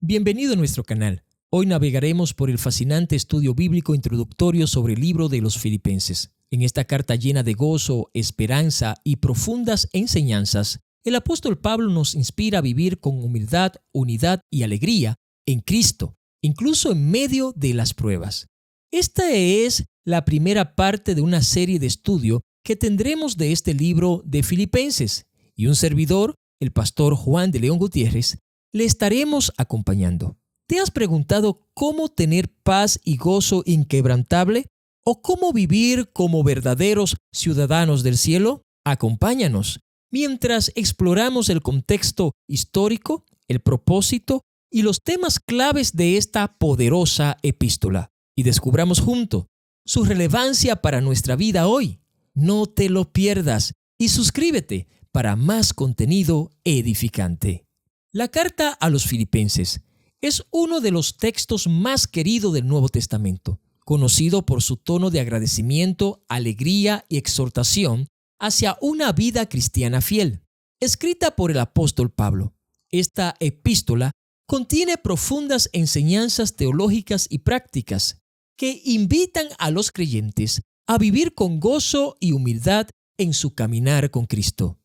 Bienvenido a nuestro canal. Hoy navegaremos por el fascinante estudio bíblico introductorio sobre el libro de los Filipenses. En esta carta llena de gozo, esperanza y profundas enseñanzas, el apóstol Pablo nos inspira a vivir con humildad, unidad y alegría en Cristo, incluso en medio de las pruebas. Esta es la primera parte de una serie de estudio que tendremos de este libro de Filipenses, y un servidor, el pastor Juan de León Gutiérrez, le estaremos acompañando. ¿Te has preguntado cómo tener paz y gozo inquebrantable? ¿O cómo vivir como verdaderos ciudadanos del cielo? Acompáñanos mientras exploramos el contexto histórico, el propósito y los temas claves de esta poderosa epístola, y descubramos juntos su relevancia para nuestra vida hoy. No te lo pierdas y suscríbete para más contenido edificante. La carta a los Filipenses es uno de los textos más queridos del Nuevo Testamento, conocido por su tono de agradecimiento, alegría y exhortación hacia una vida cristiana fiel. Escrita por el apóstol Pablo, esta epístola contiene profundas enseñanzas teológicas y prácticas que invitan a los creyentes a vivir con gozo y humildad en su caminar con Cristo.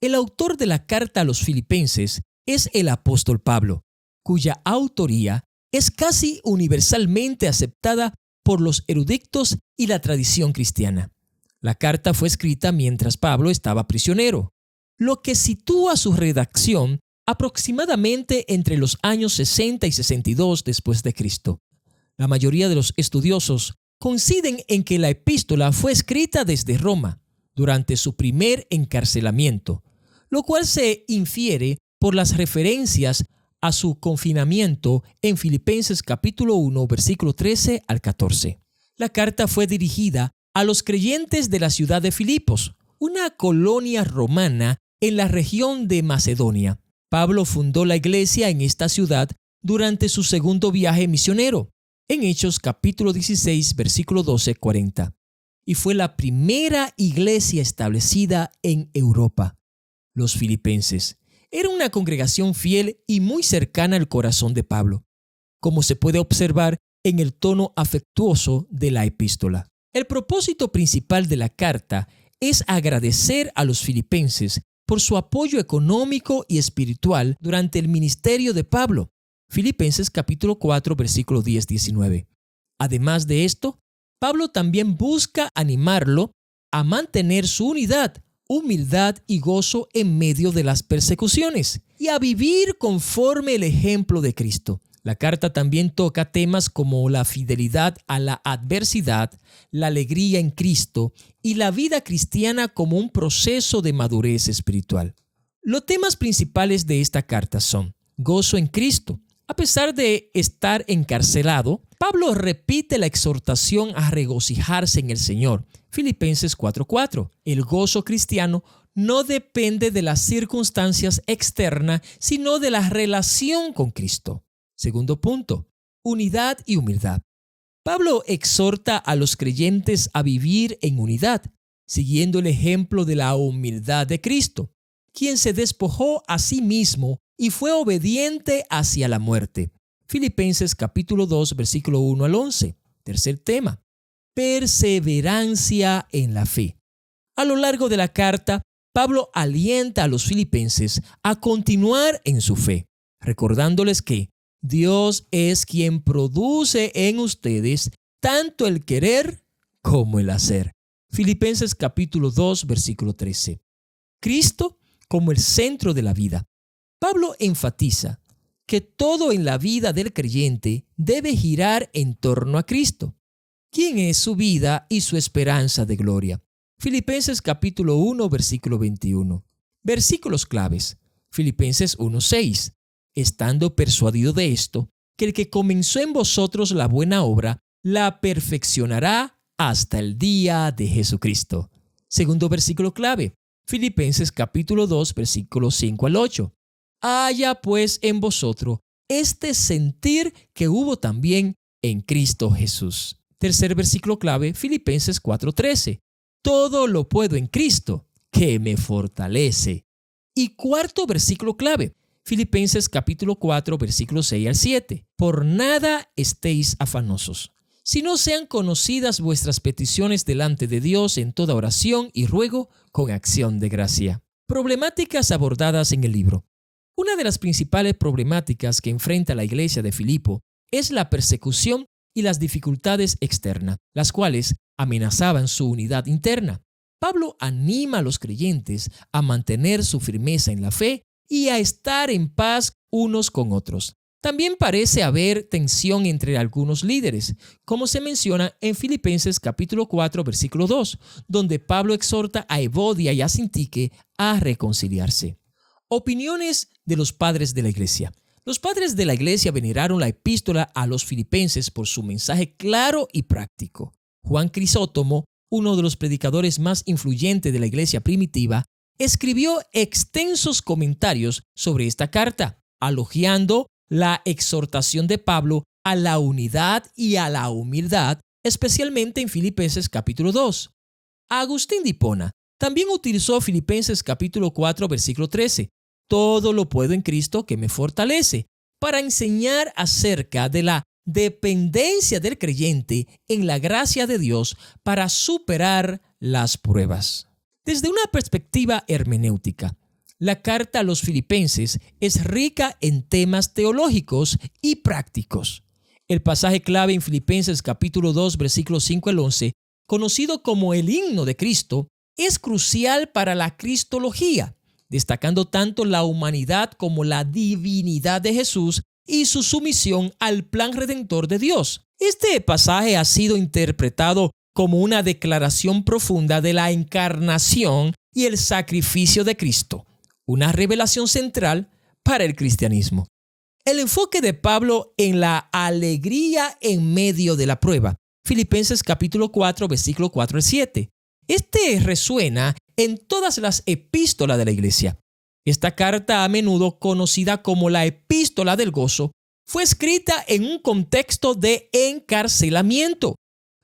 El autor de la carta a los Filipenses es el apóstol Pablo, cuya autoría es casi universalmente aceptada por los eruditos y la tradición cristiana. La carta fue escrita mientras Pablo estaba prisionero, lo que sitúa su redacción aproximadamente entre los años 60 y 62 después de Cristo. La mayoría de los estudiosos coinciden en que la epístola fue escrita desde Roma, durante su primer encarcelamiento, lo cual se infiere por las referencias a su confinamiento en Filipenses capítulo 1, versículo 13 al 14. La carta fue dirigida a los creyentes de la ciudad de Filipos, una colonia romana en la región de Macedonia. Pablo fundó la iglesia en esta ciudad durante su segundo viaje misionero, en Hechos capítulo 16, versículo 12-40, y fue la primera iglesia establecida en Europa. Los filipenses era una congregación fiel y muy cercana al corazón de Pablo, como se puede observar en el tono afectuoso de la epístola. El propósito principal de la carta es agradecer a los filipenses por su apoyo económico y espiritual durante el ministerio de Pablo. Filipenses capítulo 4, versículo 10-19. Además de esto, Pablo también busca animarlo a mantener su unidad, humildad y gozo en medio de las persecuciones y a vivir conforme el ejemplo de Cristo. La carta también toca temas como la fidelidad a la adversidad, la alegría en Cristo y la vida cristiana como un proceso de madurez espiritual. Los temas principales de esta carta son gozo en Cristo. A pesar de estar encarcelado, Pablo repite la exhortación a regocijarse en el Señor. Filipenses 4:4. El gozo cristiano no depende de las circunstancias externas, sino de la relación con Cristo. Segundo punto, unidad y humildad. Pablo exhorta a los creyentes a vivir en unidad, siguiendo el ejemplo de la humildad de Cristo, quien se despojó a sí mismo y fue obediente hacia la muerte. Filipenses capítulo 2, versículo 1 al 11. Tercer tema, perseverancia en la fe. A lo largo de la carta, Pablo alienta a los filipenses a continuar en su fe, recordándoles que Dios es quien produce en ustedes tanto el querer como el hacer. Filipenses capítulo 2, versículo 13. Cristo como el centro de la vida. Pablo enfatiza que todo en la vida del creyente debe girar en torno a Cristo, quien es su vida y su esperanza de gloria. Filipenses capítulo 1, versículo 21. Versículos claves. Filipenses 1:6. Estando persuadido de esto, que el que comenzó en vosotros la buena obra, la perfeccionará hasta el día de Jesucristo. Segundo versículo clave. Filipenses capítulo 2, versículos 5 al 8. Haya pues en vosotros este sentir que hubo también en Cristo Jesús. Tercer versículo clave, Filipenses 4:13. Todo lo puedo en Cristo, que me fortalece. Y cuarto versículo clave, Filipenses capítulo 4, versículos 6 al 7. Por nada estéis afanosos, sino sean conocidas vuestras peticiones delante de Dios en toda oración y ruego con acción de gracia. Problemáticas abordadas en el libro. Una de las principales problemáticas que enfrenta la iglesia de Filipo es la persecución y las dificultades externas, las cuales amenazaban su unidad interna. Pablo anima a los creyentes a mantener su firmeza en la fe y a estar en paz unos con otros. También parece haber tensión entre algunos líderes, como se menciona en Filipenses capítulo 4, versículo 2, donde Pablo exhorta a Evodia y a Sintique a reconciliarse. Opiniones de los padres de la iglesia. Los padres de la iglesia veneraron la epístola a los filipenses por su mensaje claro y práctico. Juan Crisóstomo, uno de los predicadores más influyentes de la iglesia primitiva, escribió extensos comentarios sobre esta carta, elogiando la exhortación de Pablo a la unidad y a la humildad, especialmente en Filipenses capítulo 2. Agustín de Hipona también utilizó Filipenses capítulo 4, versículo 13. Todo lo puedo en Cristo que me fortalece, para enseñar acerca de la dependencia del creyente en la gracia de Dios para superar las pruebas. Desde una perspectiva hermenéutica, la carta a los filipenses es rica en temas teológicos y prácticos. El pasaje clave en Filipenses capítulo 2, versículos 5 al 11, conocido como el himno de Cristo, es crucial para la cristología, destacando tanto la humanidad como la divinidad de Jesús y su sumisión al plan redentor de Dios. Este pasaje ha sido interpretado como una declaración profunda de la encarnación y el sacrificio de Cristo, una revelación central para el cristianismo. El enfoque de Pablo en la alegría en medio de la prueba. Filipenses capítulo 4, versículo 4 al 7. Este resuena en todas las epístolas de la iglesia. Esta carta, a menudo conocida como la epístola del gozo, fue escrita en un contexto de encarcelamiento,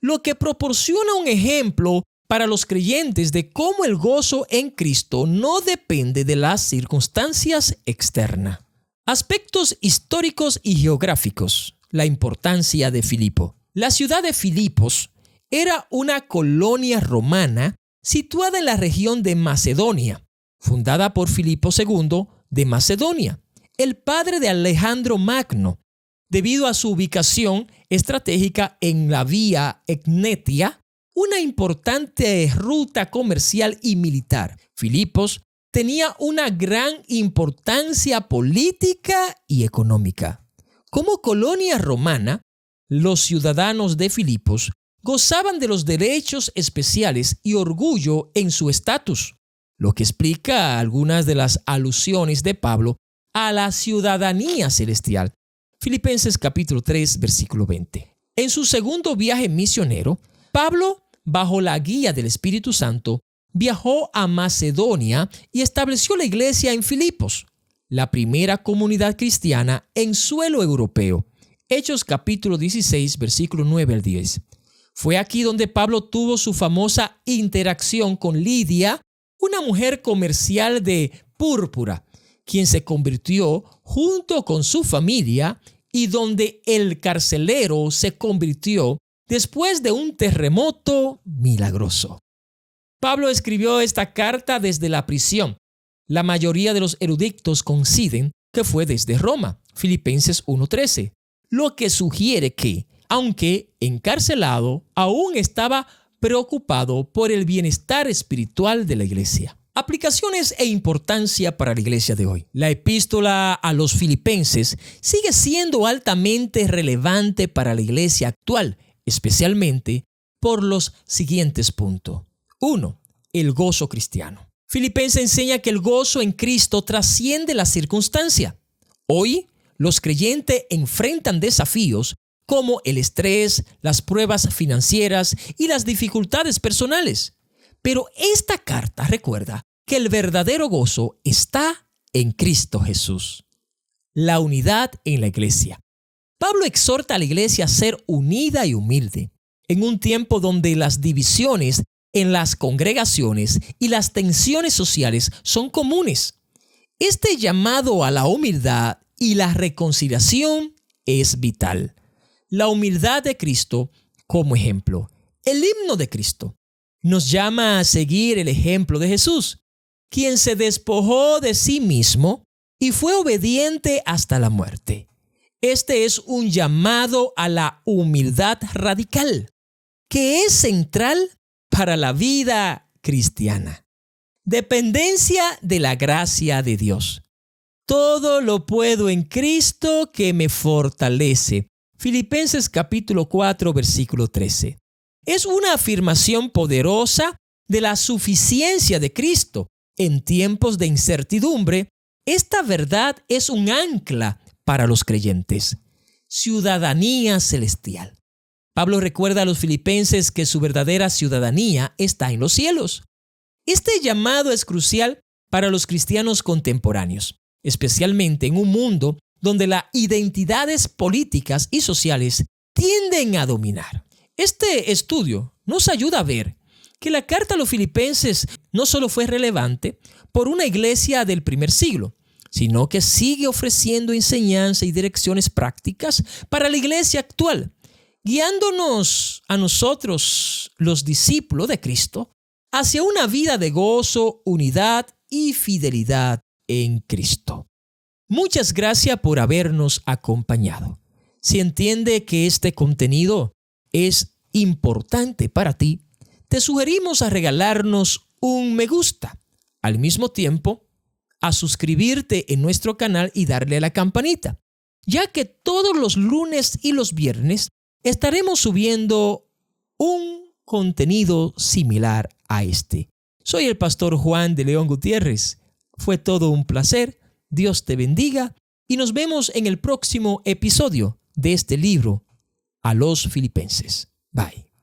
lo que proporciona un ejemplo para los creyentes de cómo el gozo en Cristo no depende de las circunstancias externas. Aspectos históricos y geográficos. La importancia de Filipo. La ciudad de Filipos era una colonia romana situada en la región de Macedonia, fundada por Filipo II de Macedonia, el padre de Alejandro Magno. Debido a su ubicación estratégica en la vía Egnetia, una importante ruta comercial y militar, Filipos tenía una gran importancia política y económica. Como colonia romana, los ciudadanos de Filipos gozaban de los derechos especiales y orgullo en su estatus, lo que explica algunas de las alusiones de Pablo a la ciudadanía celestial. Filipenses capítulo 3, versículo 20. En su segundo viaje misionero, Pablo, bajo la guía del Espíritu Santo, viajó a Macedonia y estableció la iglesia en Filipos, la primera comunidad cristiana en suelo europeo. Hechos capítulo 16, versículo 9 al 10. Fue aquí donde Pablo tuvo su famosa interacción con Lidia, una mujer comercial de púrpura, quien se convirtió junto con su familia y donde el carcelero se convirtió después de un terremoto milagroso. Pablo escribió esta carta desde la prisión. La mayoría de los eruditos coinciden que fue desde Roma, Filipenses 1:13, lo que sugiere que, aunque encarcelado, aún estaba preocupado por el bienestar espiritual de la iglesia. Aplicaciones e importancia para la iglesia de hoy. La epístola a los filipenses sigue siendo altamente relevante para la iglesia actual, especialmente por los siguientes puntos. 1. El gozo cristiano. Filipenses enseña que el gozo en Cristo trasciende la circunstancia. Hoy, los creyentes enfrentan desafíos como el estrés, las pruebas financieras y las dificultades personales. Pero esta carta recuerda que el verdadero gozo está en Cristo Jesús. La unidad en la iglesia. Pablo exhorta a la iglesia a ser unida y humilde. En un tiempo donde las divisiones en las congregaciones y las tensiones sociales son comunes, Este llamado a la humildad y la reconciliación es vital. La humildad de Cristo como ejemplo. El himno de Cristo nos llama a seguir el ejemplo de Jesús, quien se despojó de sí mismo y fue obediente hasta la muerte. Este es un llamado a la humildad radical, que es central para la vida cristiana. Dependencia de la gracia de Dios. Todo lo puedo en Cristo que me fortalece. Filipenses capítulo 4, versículo 13. Es una afirmación poderosa de la suficiencia de Cristo. En tiempos de incertidumbre, esta verdad es un ancla para los creyentes. Ciudadanía celestial. Pablo recuerda a los filipenses que su verdadera ciudadanía está en los cielos. Este llamado es crucial para los cristianos contemporáneos, especialmente en un mundo donde las identidades políticas y sociales tienden a dominar. Este estudio nos ayuda a ver que la carta a los filipenses no solo fue relevante por una iglesia del primer siglo, sino que sigue ofreciendo enseñanza y direcciones prácticas para la iglesia actual, guiándonos a nosotros, los discípulos de Cristo, hacia una vida de gozo, unidad y fidelidad en Cristo. Muchas gracias por habernos acompañado. Si entiende que este contenido es importante para ti, te sugerimos a regalarnos un me gusta. Al mismo tiempo, a suscribirte en nuestro canal y darle a la campanita, ya que todos los lunes y los viernes estaremos subiendo un contenido similar a este. Soy el pastor Juan de León Gutiérrez. Fue todo un placer. Dios te bendiga y nos vemos en el próximo episodio de este libro a los Filipenses. Bye.